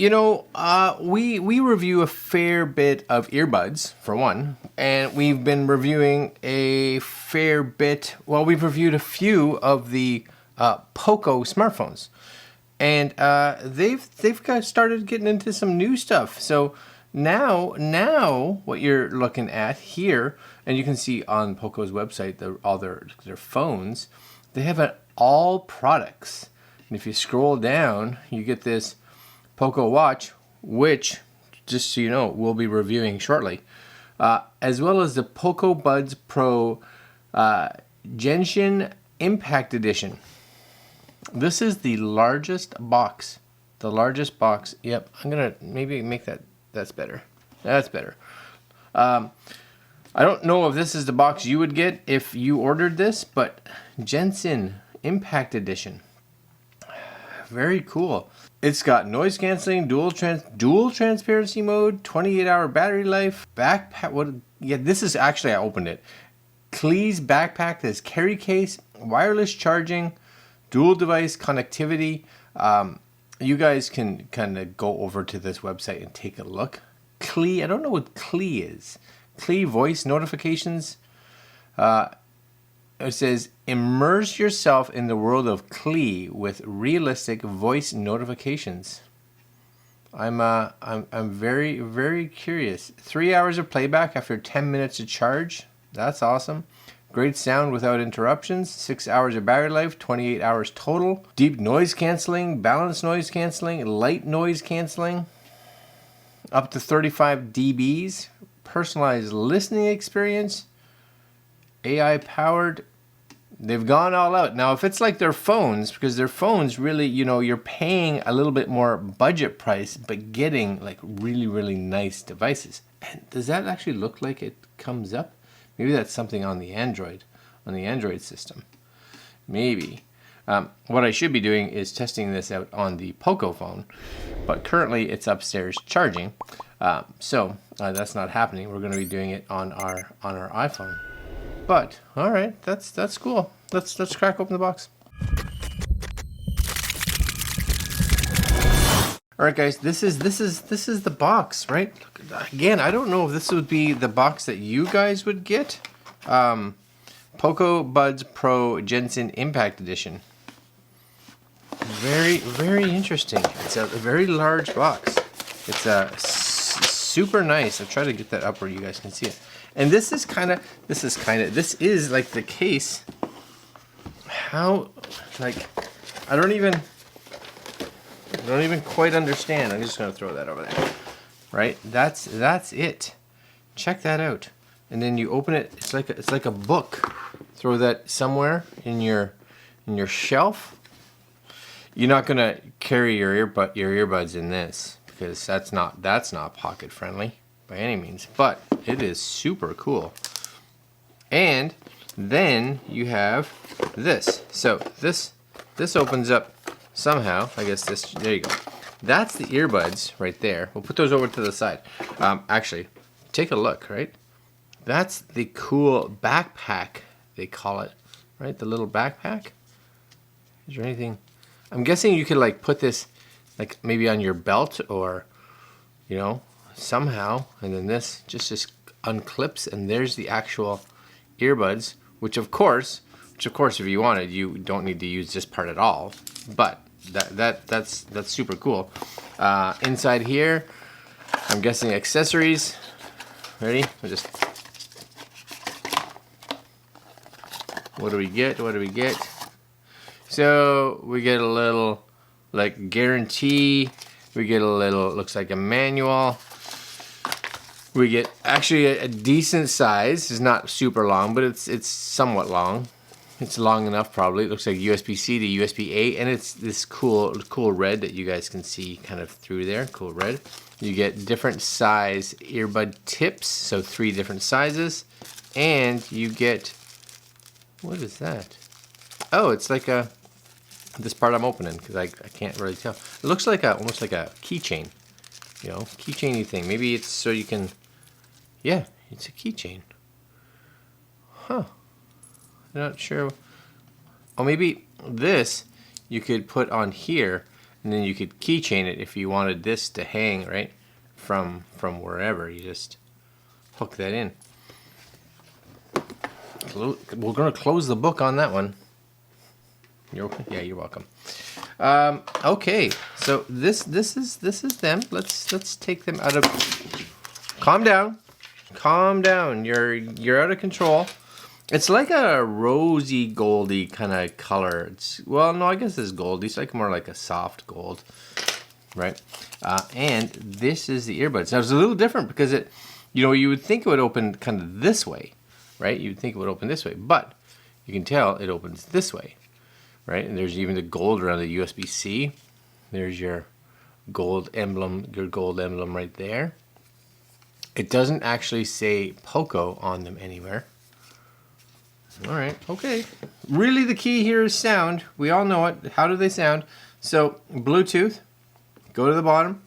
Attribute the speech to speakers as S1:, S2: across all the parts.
S1: We review a fair bit of earbuds, for one, and we've been reviewing a fair bit. Well, we've reviewed a few of the Poco smartphones, and they've kind of started getting into some new stuff. So now what you're looking at here, and you can see on Poco's website all their phones, they have an all products, and if you scroll down, you get this Poco watch, which, just so you know, we'll be reviewing shortly, as well as the Poco Buds Pro Genshin Impact Edition. This is the largest box. The largest box. Yep, I'm gonna maybe make that. That's better. That's better. I don't know if this is the box you would get if you ordered this, but Genshin Impact Edition. Very cool. It's got noise canceling, dual transparency mode, 28-hour battery life, backpack. This is actually, I opened it. Klee's backpack. There's carry case, wireless charging, dual device connectivity. You guys can kind of go over to this website and take a look. Klee, I don't know what Klee is. Klee voice notifications. It says, immerse yourself in the world of Klee with realistic voice notifications. I'm very, very curious. 3 hours of playback after 10 minutes of charge. That's awesome. Great sound without interruptions. 6 hours of battery life, 28 hours total. Deep noise canceling, balanced noise canceling, light noise canceling. Up to 35 dBs. Personalized listening experience. AI powered. They've gone all out. Now, if it's like their phones, because their phones really, you're paying a little bit more budget price, but getting like really, really nice devices. And does that actually look like it comes up? Maybe that's something on the Android system. Maybe. What I should be doing is testing this out on the Poco phone, but currently it's upstairs charging. So that's not happening. We're going to be doing it on our iPhone. But all right, that's cool. Let's crack open the box. All right, guys, this is the box, right? Again, I don't know if this would be the box that you guys would get. Poco Buds Pro Genshin Impact Edition. Very, very interesting. It's a very large box. It's super nice. I'll try to get that up where you guys can see it. And this is like the case. How, like, I don't even quite understand. I'm just gonna throw that over there. Right? That's it. Check that out. And then you open it. It's like a book. Throw that somewhere in your shelf. You're not gonna carry your earbuds in this, because that's not pocket friendly by any means. But it is super cool. And then you have this. So this opens up somehow. I guess this. There you go. That's the earbuds right there. We'll put those over to the side. Actually, take a look. Right. That's the cool backpack, they call it. Right. The little backpack. Is there anything? I'm guessing you could like put this like maybe on your belt or somehow, and then this just unclips, and there's the actual earbuds, which of course if you wanted, you don't need to use this part at all, but that's super cool. Inside here, I'm guessing accessories. Ready? What do we get? So we get a little like guarantee. We get a little, looks like a manual. We get actually a decent size. It's not super long, but it's somewhat long. It's long enough probably. It looks like USB-C to USB-A, and it's this cool red that you guys can see kind of through there. Cool red. You get different size earbud tips, so 3 different sizes, and you get, what is that? Oh, it's like this part I'm opening because I can't really tell. It looks like almost like a keychain, keychainy thing. Maybe it's so you can, yeah, it's a keychain. Huh. I'm not sure. Oh, maybe this you could put on here, And then you could keychain it if you wanted this to hang, right? From wherever. You just hook that in. We're going to close the book on that one. You're open? Yeah, you're welcome. Okay, so this is them. Let's take them out of. Calm down, calm down. You're out of control. It's like a rosy goldy kind of color. Well, no, I guess it's goldy. It's like more like a soft gold, right? And this is the earbuds. Now it's a little different because you would think it would open kind of this way, right? You'd think it would open this way, but you can tell it opens this way. Right, and there's even the gold around the USB-C. There's your gold emblem right there. It doesn't actually say Poco on them anywhere. All right, okay. Really, the key here is sound. We all know it. How do they sound? So, Bluetooth. Go to the bottom.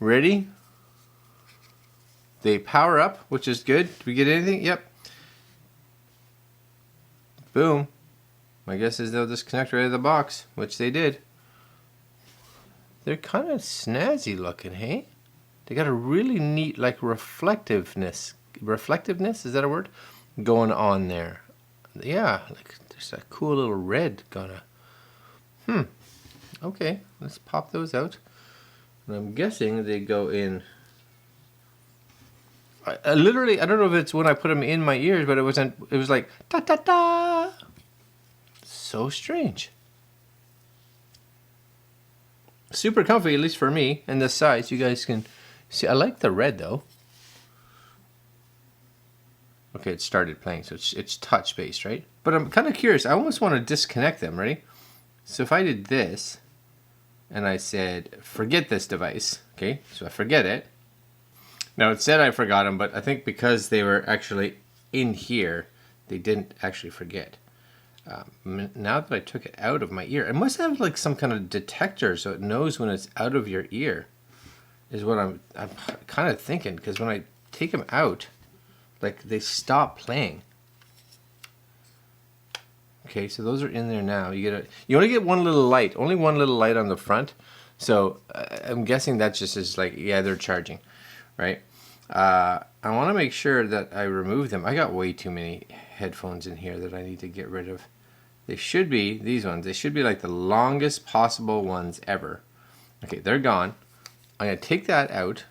S1: Ready? They power up, which is good. Did we get anything? Yep. Boom. My guess is they'll disconnect right out of the box, which they did. They're kind of snazzy looking, hey? They got a really neat, like, reflectiveness. Reflectiveness, is that a word? Going on there. Yeah, like, there's a cool little red gonna. Okay, let's pop those out. And I'm guessing they go in. I literally, I don't know if it's when I put them in my ears, but it was like, ta-ta-ta. So strange. Super comfy, at least for me, and the size. You guys can see. I like the red though. Okay, it started playing, so it's touch based, right? But I'm kind of curious. I almost want to disconnect them. Ready? So if I did this, and I said forget this device, okay? So I forget it. Now it said I forgot them, but I think because they were actually in here, they didn't actually forget. Now that I took it out of my ear, it must have like some kind of detector so it knows when it's out of your ear, is what I'm kind of thinking, because when I take them out, like they stop playing. Okay, so those are in there now. You only get one little light, only one little light on the front, so I'm guessing that just is like, yeah, they're charging, right? I want to make sure that I remove them. I got way too many headphones in here that I need to get rid of. They should be, these ones, they should be like the longest possible ones ever. Okay, they're gone. I'm going to take that out.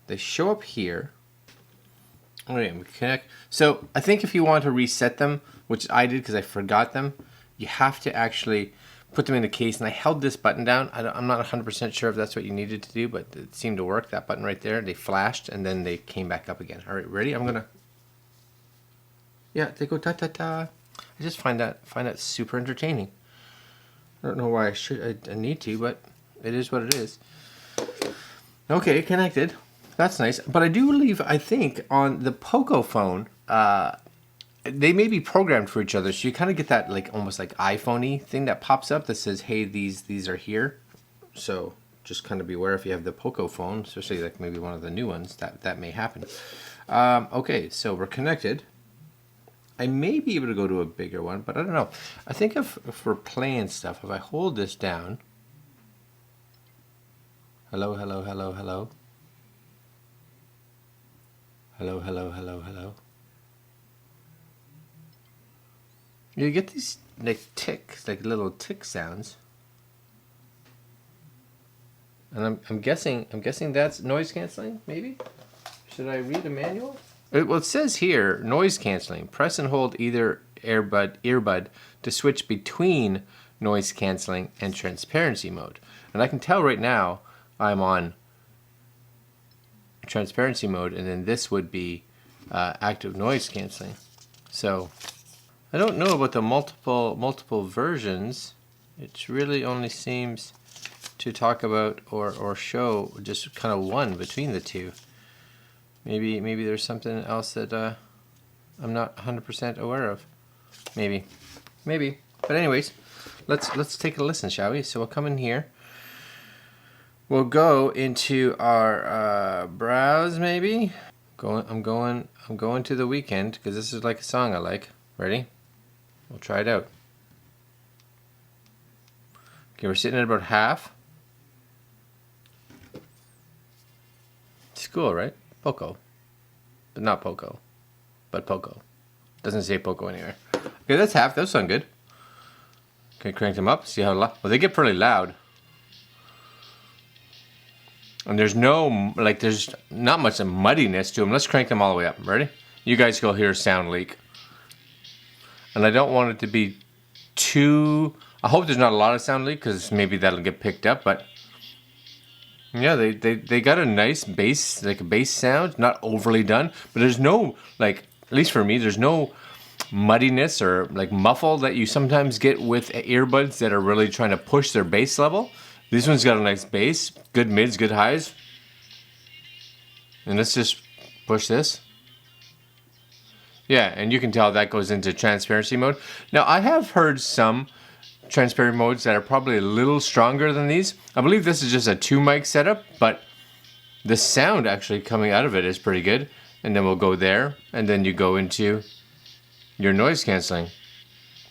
S1: They show up here. Okay, we connect. So I think if you want to reset them, which I did because I forgot them, you have to actually put them in a case. And I held this button down. I'm not 100% sure if that's what you needed to do, but it seemed to work. That button right there, they flashed and then they came back up again. All right, ready? I'm going to... Yeah, they go ta-ta-ta. I just find that super entertaining. I don't know why I need to, but it is what it is. Okay, connected. That's nice. But I do believe, I think, on the Poco phone, they may be programmed for each other. So you kind of get that like almost like iPhone-y thing that pops up that says, hey, these are here. So just kind of beware if you have the Poco phone, especially like maybe one of the new ones, that may happen. Okay, so we're connected. I may be able to go to a bigger one, but I don't know. I think if we're playing stuff, if I hold this down. Hello, hello, hello, hello. Hello, hello, hello, hello. You get these like ticks, like little tick sounds. And I'm guessing that's noise canceling, maybe? Should I read a manual? Well, it says here, noise canceling. Press and hold either earbud to switch between noise canceling and transparency mode. And I can tell right now I'm on transparency mode, and then this would be active noise canceling. So I don't know about the multiple versions. It really only seems to talk about or show just kind of one between the two. Maybe there's something else that I'm not 100% aware of. Maybe. But anyways, let's take a listen, shall we? So we'll come in here. We'll go into our browse, maybe. I'm going to the weekend because this is like a song I like. Ready? We'll try it out. Okay, we're sitting at about half. cool, right? Poco. But not Poco. But Poco. Doesn't say Poco anywhere. Okay, that's half. Those sound good. Okay, crank them up. See how loud. Well, they get pretty loud. And there's no, like, there's not much of muddiness to them. Let's crank them all the way up. Ready? You guys go hear a sound leak. And I don't want it to be too... I hope there's not a lot of sound leak, because maybe that'll get picked up, but... Yeah, they got a nice bass, like a bass sound, not overly done, but there's no, like, at least for me, there's no muddiness or like muffle that you sometimes get with earbuds that are really trying to push their bass level. This one's got a nice bass, good mids, good highs. And let's just push this. Yeah, and you can tell that goes into transparency mode. Now, I have heard some transparent modes that are probably a little stronger than these. I believe this is just a 2-mic setup, but the sound actually coming out of it is pretty good. And then we'll go there, and then you go into your noise canceling.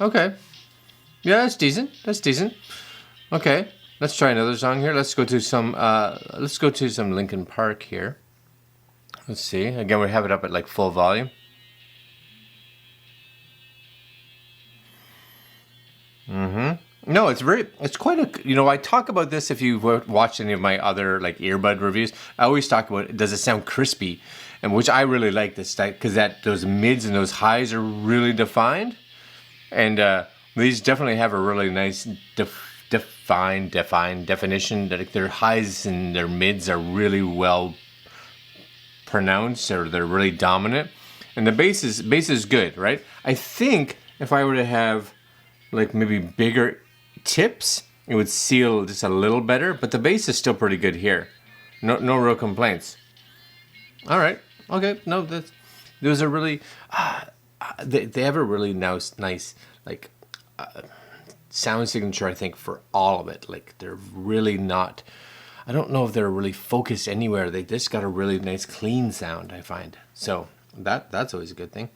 S1: Okay. Yeah, that's decent. That's decent. Okay, let's try another song here. Let's go to some Linkin Park here. Let's see. Again, we have it up at like full volume. No, it's quite a, I talk about this if you've watched any of my other like earbud reviews. I always talk about, does it sound crispy? And which I really like this type, because those mids and those highs are really defined. And these definitely have a really nice definition, that their highs and their mids are really well pronounced, or they're really dominant. And the bass is good, right? I think if I were to have like maybe bigger tips, it would seal just a little better, but the bass is still pretty good here. No real complaints. All right, okay, no, those are really, they have a really nice like sound signature, I think, for all of it. Like, they're really not, I don't know if they're really focused anywhere. They just got a really nice clean sound, I find. So that's always a good thing.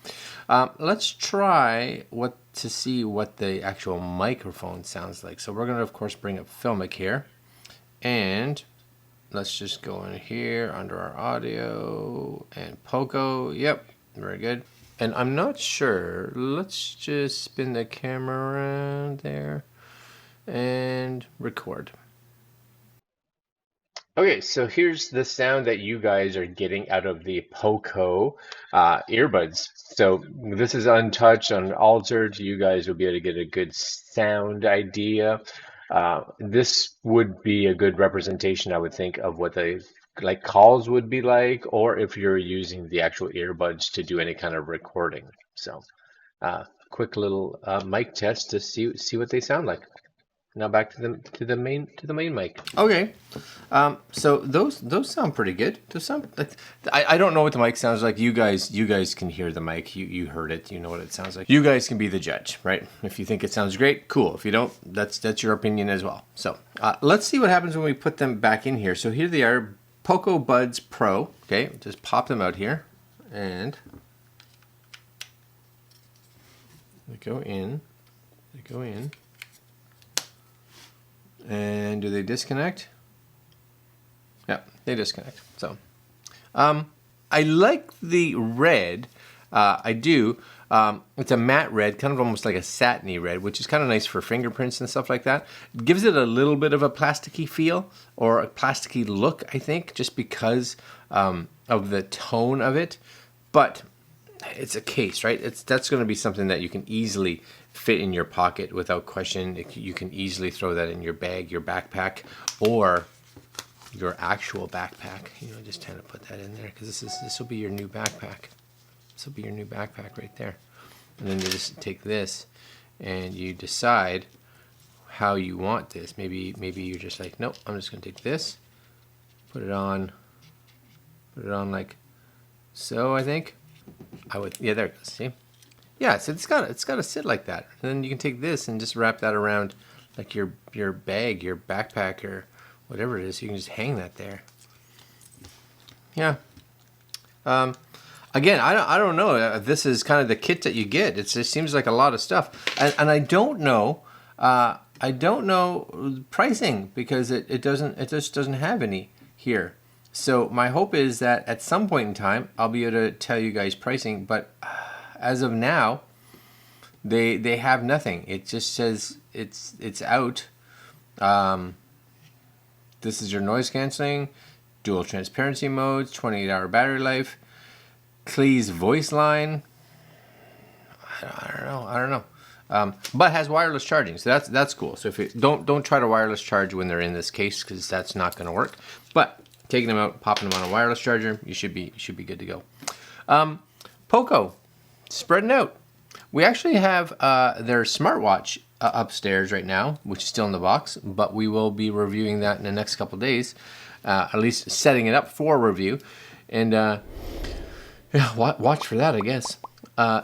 S1: Let's try to see what the actual microphone sounds like. So we're going to, of course, bring up Filmic here. And let's just go in here under our audio and Poco. Yep, very good. And I'm not sure. Let's just spin the camera around there and record. Okay, so here's the sound that you guys are getting out of the Poco earbuds. So this is untouched, unaltered. You guys will be able to get a good sound idea. This would be a good representation, I would think, of what the like calls would be like, or if you're using the actual earbuds to do any kind of recording. So quick little mic test to see what they sound like. Now back to the main mic. Okay, so those sound pretty good. Those sound like, I don't know what the mic sounds like. You guys can hear the mic. You heard it. You know what it sounds like. You guys can be the judge, right? If you think it sounds great, cool. If you don't, that's your opinion as well. So let's see what happens when we put them back in here. So here they are, Poco Buds Pro. Okay, just pop them out here, and they go in. They go in. And do they disconnect? Yeah, they disconnect. So, I like the red. I do. It's a matte red, kind of almost like a satiny red, which is kind of nice for fingerprints and stuff like that. It gives it a little bit of a plasticky feel, or a plasticky look, I think, just because of the tone of it. But it's a case, right? That's going to be something that you can easily fit in your pocket without question. You can easily throw that in your bag, your backpack, or your actual backpack. Just kind of put that in there, because this will be your new backpack. This will be your new backpack right there. And then you just take this and you decide how you want this. Maybe you're just like, nope, I'm just going to take this, put it on like so, I think. Yeah, there it goes. See? Yeah, so it's got to sit like that. And then you can take this and just wrap that around like your bag, your backpack, or whatever it is. You can just hang that there. Yeah. Again, I don't know. This is kind of the kit that you get. It just seems like a lot of stuff, and I don't know. I don't know pricing, because it just doesn't have any here. So my hope is that at some point in time, I'll be able to tell you guys pricing, but as of now, they have nothing. It just says it's out. This is your noise canceling, dual transparency modes, 28-hour battery life, Klee's voice line. I don't know. But has wireless charging, so that's cool. So if you don't try to wireless charge when they're in this case, because that's not going to work. But taking them out, popping them on a wireless charger, you should be good to go. Poco, spreading out. We actually have their smartwatch upstairs right now, which is still in the box, but we will be reviewing that in the next couple days, at least setting it up for review. And yeah, watch for that, I guess.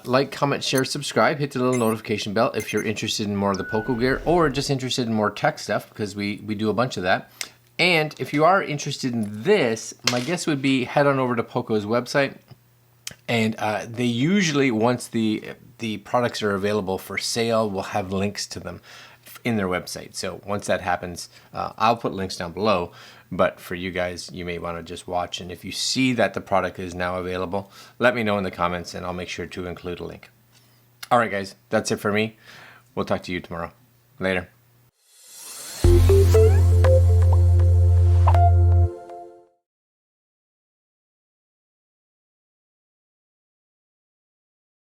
S1: Like, comment, share, subscribe, hit the little notification bell if you're interested in more of the Poco gear or just interested in more tech stuff, because we do a bunch of that. And if you are interested in this, my guess would be head on over to Poco's website. And they usually, once the products are available for sale, will have links to them in their website. So once that happens, I'll put links down below. But for you guys, you may want to just watch. And if you see that the product is now available, let me know in the comments and I'll make sure to include a link. All right, guys, that's it for me. We'll talk to you tomorrow. Later.